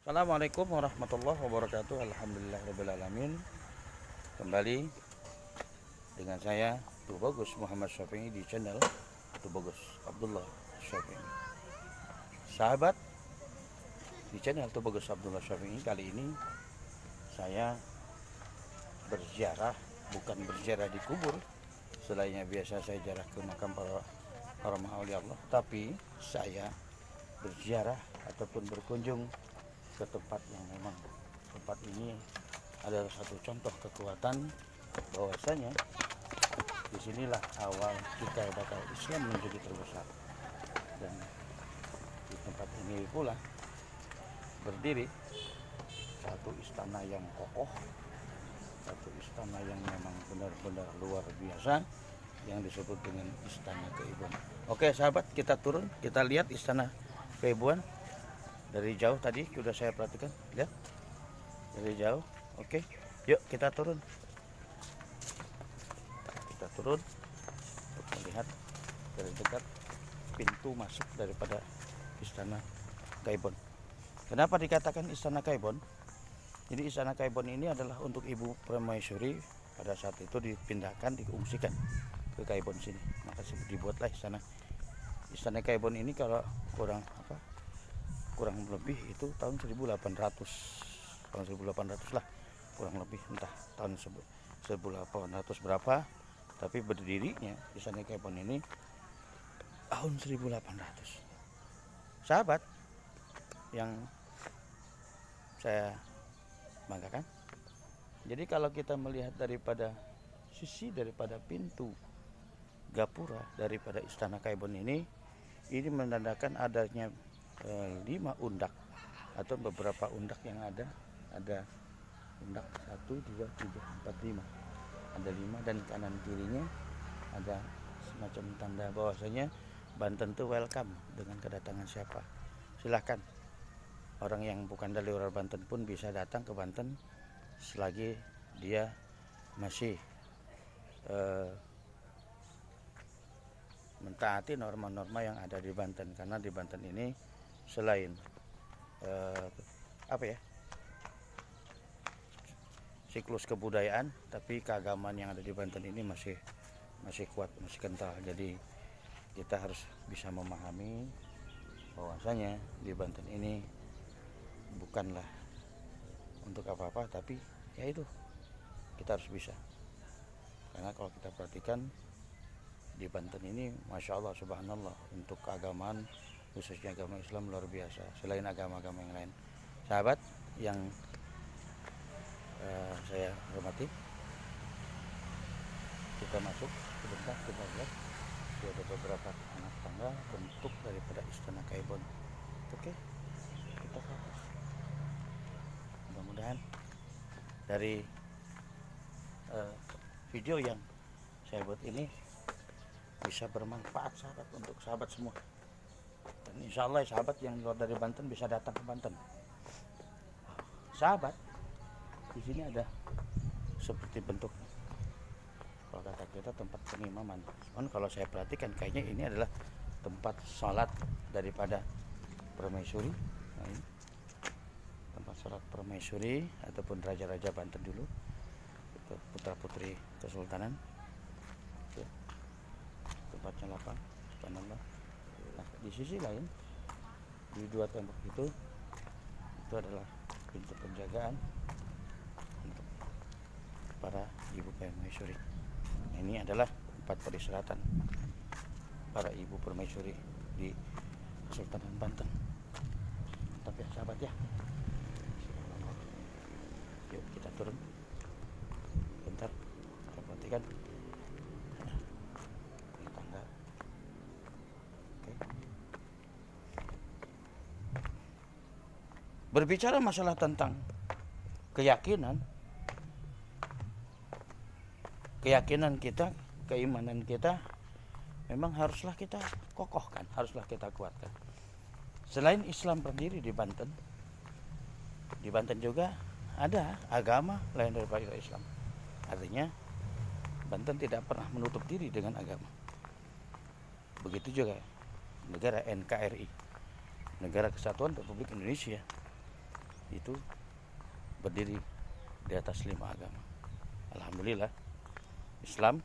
Assalamualaikum warahmatullahi wabarakatuh. Alhamdulillahirrahmanirrahim. Kembali dengan saya Tubagus Muhammad Syafi'i di channel Tubagus Abdullah Syafi'i. Sahabat, di channel Tubagus Abdullah Syafi'i kali ini saya berziarah, bukan berziarah di kubur selainnya biasa saya ziarah ke makam para aulia Allah, tapi saya berziarah ataupun berkunjung ke tempat yang memang tempat ini adalah satu contoh kekuatan bahwasanya disinilah awal cikal bakal Islam menjadi terbesar, dan di tempat ini pula berdiri satu istana yang kokoh, satu istana yang memang benar-benar luar biasa yang disebut dengan Istana Keibuan. Oke sahabat, kita turun, kita lihat Istana Keibuan dari jauh. Tadi sudah saya perhatikan, lihat dari jauh. Oke, yuk kita turun. Kita turun untuk melihat dari dekat pintu masuk daripada Istana Keibuan. Kenapa dikatakan Istana Keibuan? Jadi Istana Keibuan ini adalah untuk Ibu Permaisuri pada saat itu dipindahkan, diungsikan ke Keibuan sini. Maka dibuatlah Istana Keibuan ini kalau kurang lebih itu tahun 1800 lah, kurang lebih, entah tahun 1800 berapa, tapi berdirinya Istana Keibuan ini tahun 1800. Sahabat yang saya banggakan, jadi kalau kita melihat daripada pintu gapura daripada Istana Keibuan ini menandakan adanya 5 undak atau beberapa undak yang ada undak 1, 2, 3, 4, 5, ada 5, dan kanan kirinya ada semacam tanda bahwasanya Banten itu welcome dengan kedatangan siapa. Silahkan, orang yang bukan dari luar Banten pun bisa datang ke Banten selagi dia masih mentaati norma-norma yang ada di Banten, karena di Banten ini selain siklus kebudayaan, tapi keagamaan yang ada di Banten ini masih kuat, masih kental. Jadi kita harus bisa memahami bahwasanya di Banten ini bukanlah untuk apa-apa, tapi ya itu kita harus bisa. Karena kalau kita perhatikan di Banten ini, masya Allah, subhanallah, untuk keagamaan khususnya agama Islam luar biasa, selain agama-agama yang lain. Sahabat yang saya hormati, kita masuk sebentar, kita lihat ada beberapa anak tangga bentuk daripada Istana Keibuan. Oke, kita ke atas. Mudah-mudahan dari video yang saya buat ini bisa bermanfaat sahabat, untuk sahabat semua. Dan insya Allah sahabat yang luar dari Banten bisa datang ke Banten. Sahabat, di sini ada seperti bentuk, kalau kata kita, tempat pengimaman. Cuman kalau saya perhatikan kayaknya ini adalah tempat sholat daripada permaisuri. Nah, ini tempat sholat permaisuri ataupun raja-raja Banten dulu, putra-putri kesultanan. Tempatnya lapang, subhanallah. Nah, di sisi lain, di dua tembok itu adalah pintu penjagaan untuk para ibu permaisuri. Nah, ini adalah tempat peristirahatan para ibu permaisuri di Kesultanan Banten. Mantap ya sahabat ya. Yuk kita turun bentar, kita perhatikan ini tangga. Oke. Berbicara masalah tentang keyakinan kita, keimanan kita, memang haruslah kita kokohkan, haruslah kita kuatkan. Selain Islam berdiri di Banten juga ada agama lain daripada Islam. Artinya Banten tidak pernah menutup diri dengan agama. Begitu juga negara NKRI, Negara Kesatuan Republik Indonesia. itu berdiri di atas 5 agama. Alhamdulillah, Islam,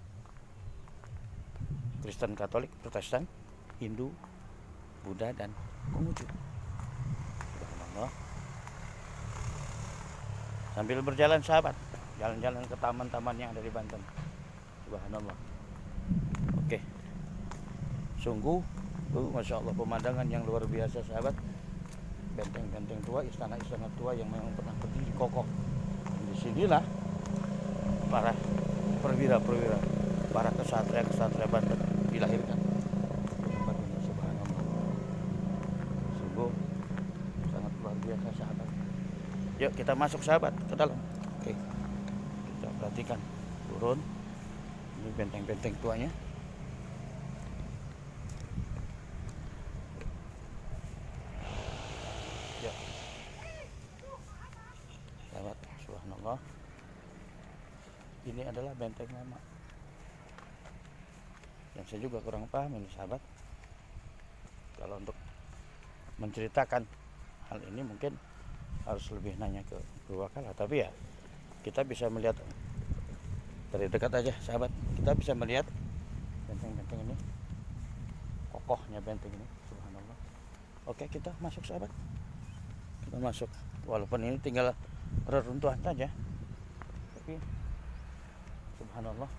Kristen, Katolik, Protestan, Hindu, Buddha, dan Konghucu. Subhanallah. Sambil berjalan sahabat, jalan-jalan ke taman-taman yang ada di Banten. Subhanallah. Oke. Sungguh, Masya Allah, pemandangan yang luar biasa sahabat. Benteng-benteng tua, istana-istana tua yang memang pernah berdiri kokoh. Di sinilah para perwira-perwira, para kesatria-kesatria Banten dilahirkan. Subhanallah. Sungguh sangat luar biasa sahabat. Yuk kita masuk sahabat ke dalam. Oke. Kita perhatikan turun. Ini benteng-benteng tuanya. Ya. Sahabat, subhanallah. Ini adalah benteng lama. Dan saya juga kurang paham ini sahabat. Kalau untuk menceritakan hal ini mungkin harus lebih nanya ke Purwakala. Tapi ya kita bisa melihat dari dekat aja sahabat. Kita bisa melihat benteng-benteng ini, kokohnya benteng ini. Subhanallah. Oke, kita masuk sahabat. Kita masuk. Walaupun ini tinggal reruntuhan saja, tapi subhanallah.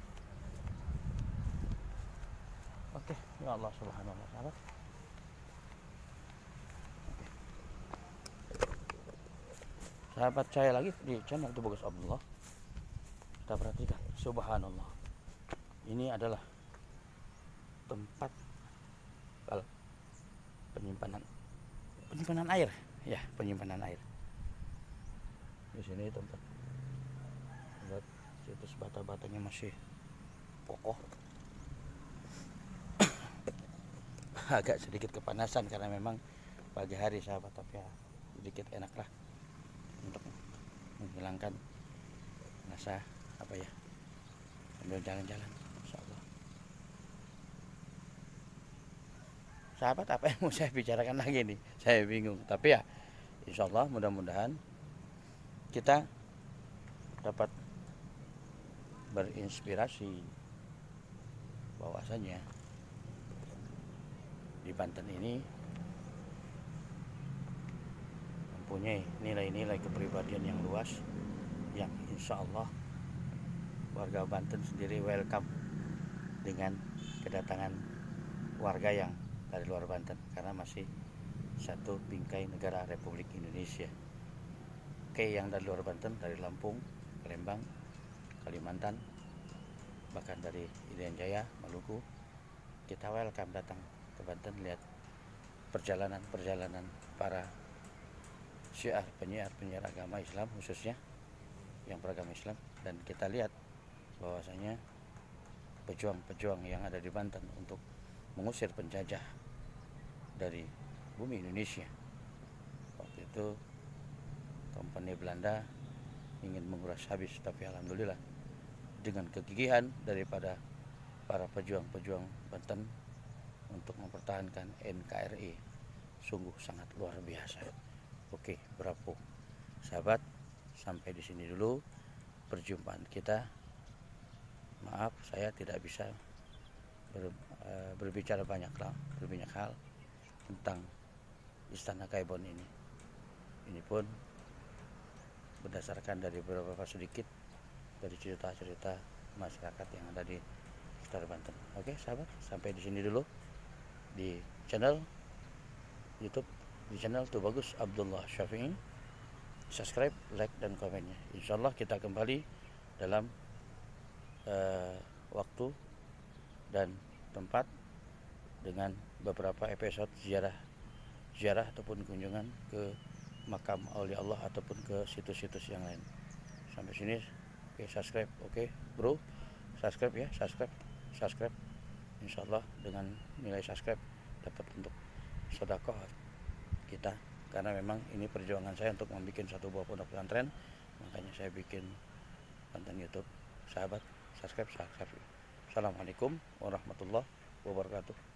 Oke, ya Allah, subhanallah sahabat. Oke. Sahabat saya lagi di channel Tubagus Abdullah. Kita perhatikan, subhanallah. Ini adalah tempat penyimpanan air, ya, penyimpanan air. Di sini tempat, lihat situs bata-batanya masih kokoh. Agak sedikit kepanasan karena memang pagi hari sahabat, tapi ya sedikit enak lah untuk menghilangkan rasa apa ya, sambil jalan-jalan. Insyaallah sahabat, apa yang mau saya bicarakan lagi nih, saya bingung. Tapi ya insyaallah mudah-mudahan kita dapat berinspirasi bahwasanya di Banten ini mempunyai nilai-nilai kepribadian yang luas, yang insya Allah warga Banten sendiri welcome dengan kedatangan warga yang dari luar Banten, karena masih satu bingkai negara Republik Indonesia. Oke, yang dari luar Banten, dari Lampung, Palembang, Kalimantan, bahkan dari Irian Jaya, Maluku, kita welcome datang ke Banten, lihat perjalanan para syiar penyiar agama Islam, khususnya yang beragama Islam. Dan kita lihat bahwasanya pejuang-pejuang yang ada di Banten untuk mengusir penjajah dari bumi Indonesia. Waktu itu kompeni Belanda ingin menguras habis, tapi alhamdulillah dengan kegigihan daripada para pejuang-pejuang Banten untuk mempertahankan NKRI sungguh sangat luar biasa. Oke, bravo sahabat, sampai di sini dulu perjumpaan kita. Maaf saya tidak bisa berbicara banyak hal tentang Istana Kaibon ini. Ini pun berdasarkan dari beberapa sedikit dari cerita-cerita masyarakat yang ada di sekitar Banten. Oke sahabat, sampai di sini dulu di channel YouTube, di channel Tubagus Abdullah Syafi'i. Subscribe, like, dan komennya. Insyaallah kita kembali dalam waktu dan tempat dengan beberapa episode ziarah ataupun kunjungan ke makam aulia Allah ataupun ke situs-situs yang lain. Sampai sini, oke, subscribe, oke bro, subscribe ya, subscribe. Insyaallah dengan nilai subscribe dapat untuk sedekah kita, karena memang ini perjuangan saya untuk membuat satu buah pondok pesantren, makanya saya bikin konten YouTube. Sahabat, subscribe. Assalamualaikum warahmatullahi wabarakatuh.